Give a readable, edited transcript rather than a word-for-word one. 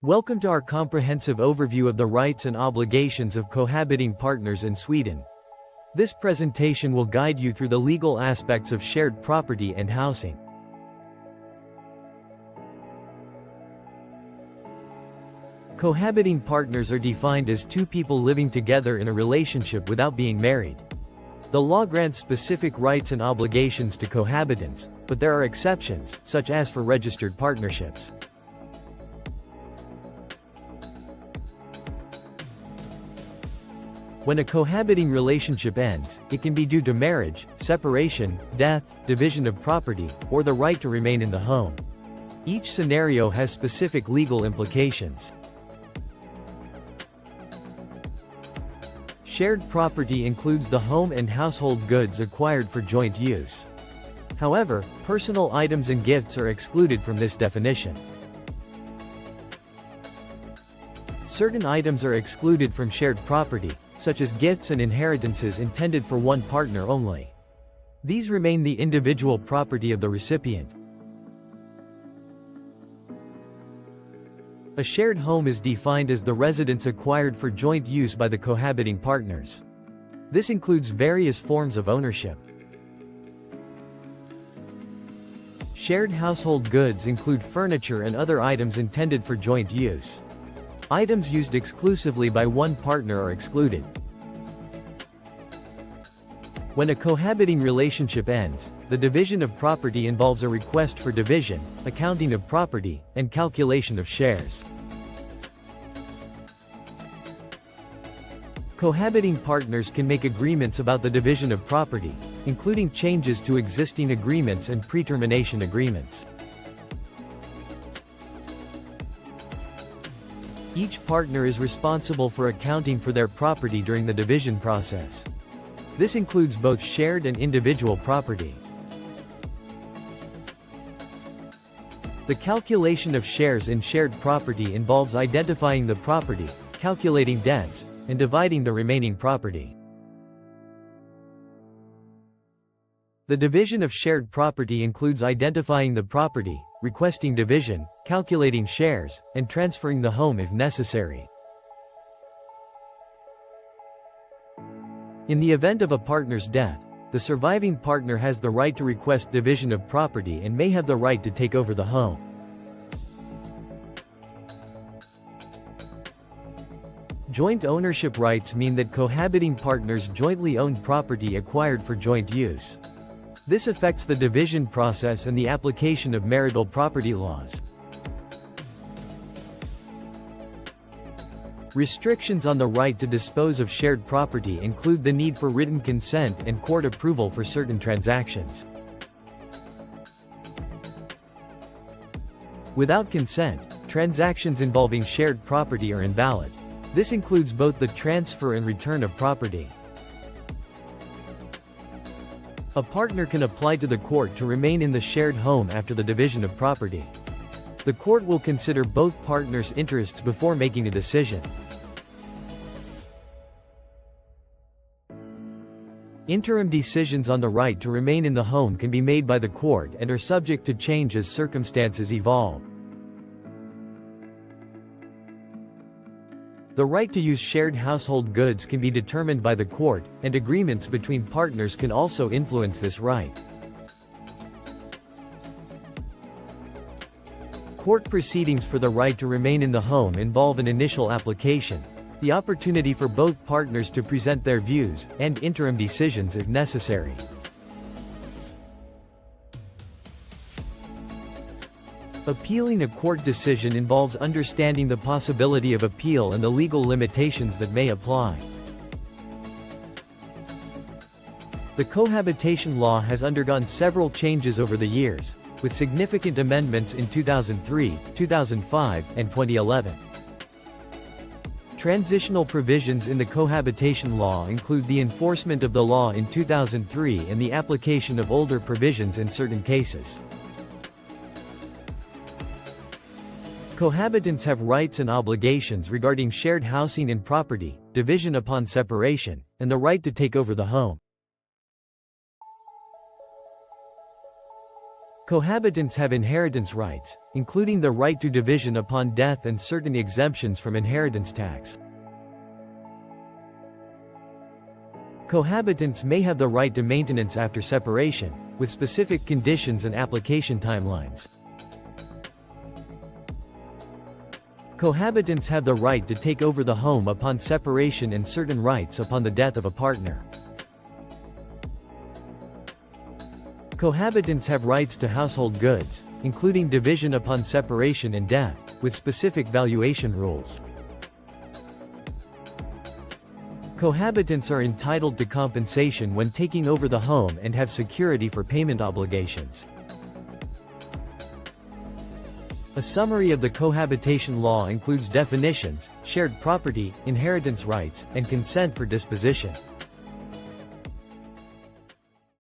Welcome to our comprehensive overview of the rights and obligations of cohabiting partners in Sweden. This presentation will guide you through the legal aspects of shared property and housing. Cohabiting partners are defined as two people living together in a relationship without being married. The law grants specific rights and obligations to cohabitants, but there are exceptions, such as for registered partnerships. When a cohabiting relationship ends, it can be due to marriage, separation, death, division of property, or the right to remain in the home. Each scenario has specific legal implications. Shared property includes the home and household goods acquired for joint use. However, personal items and gifts are excluded from this definition. Certain items are excluded from shared property, such as gifts and inheritances intended for one partner only. These remain the individual property of the recipient. A shared home is defined as the residence acquired for joint use by the cohabiting partners. This includes various forms of ownership. Shared household goods include furniture and other items intended for joint use. Items used exclusively by one partner are excluded. When a cohabiting relationship ends, the division of property involves a request for division, accounting of property, and calculation of shares. Cohabiting partners can make agreements about the division of property, including changes to existing agreements and pre-termination agreements. Each partner is responsible for accounting for their property during the division process. This includes both shared and individual property. The calculation of shares in shared property involves identifying the property, calculating debts, and dividing the remaining property. The division of shared property includes identifying the property, requesting division, calculating shares, and transferring the home if necessary. In the event of a partner's death, the surviving partner has the right to request division of property and may have the right to take over the home. Joint ownership rights mean that cohabiting partners jointly own property acquired for joint use. This affects the division process and the application of marital property laws. Restrictions on the right to dispose of shared property include the need for written consent and court approval for certain transactions. Without consent, transactions involving shared property are invalid. This includes both the transfer and return of property. A partner can apply to the court to remain in the shared home after the division of property. The court will consider both partners' interests before making a decision. Interim decisions on the right to remain in the home can be made by the court and are subject to change as circumstances evolve. The right to use shared household goods can be determined by the court, and agreements between partners can also influence this right. Court proceedings for the right to remain in the home involve an initial application, the opportunity for both partners to present their views, and interim decisions if necessary. Appealing a court decision involves understanding the possibility of appeal and the legal limitations that may apply. The cohabitation law has undergone several changes over the years, with significant amendments in 2003, 2005, and 2011. Transitional provisions in the cohabitation law include the enforcement of the law in 2003 and the application of older provisions in certain cases. Cohabitants have rights and obligations regarding shared housing and property, division upon separation, and the right to take over the home. Cohabitants have inheritance rights, including the right to division upon death and certain exemptions from inheritance tax. Cohabitants may have the right to maintenance after separation, with specific conditions and application timelines. Cohabitants have the right to take over the home upon separation and certain rights upon the death of a partner. Cohabitants have rights to household goods, including division upon separation and death, with specific valuation rules. Cohabitants are entitled to compensation when taking over the home and have security for payment obligations. A summary of the cohabitation law includes definitions, shared property, inheritance rights, and consent for disposition.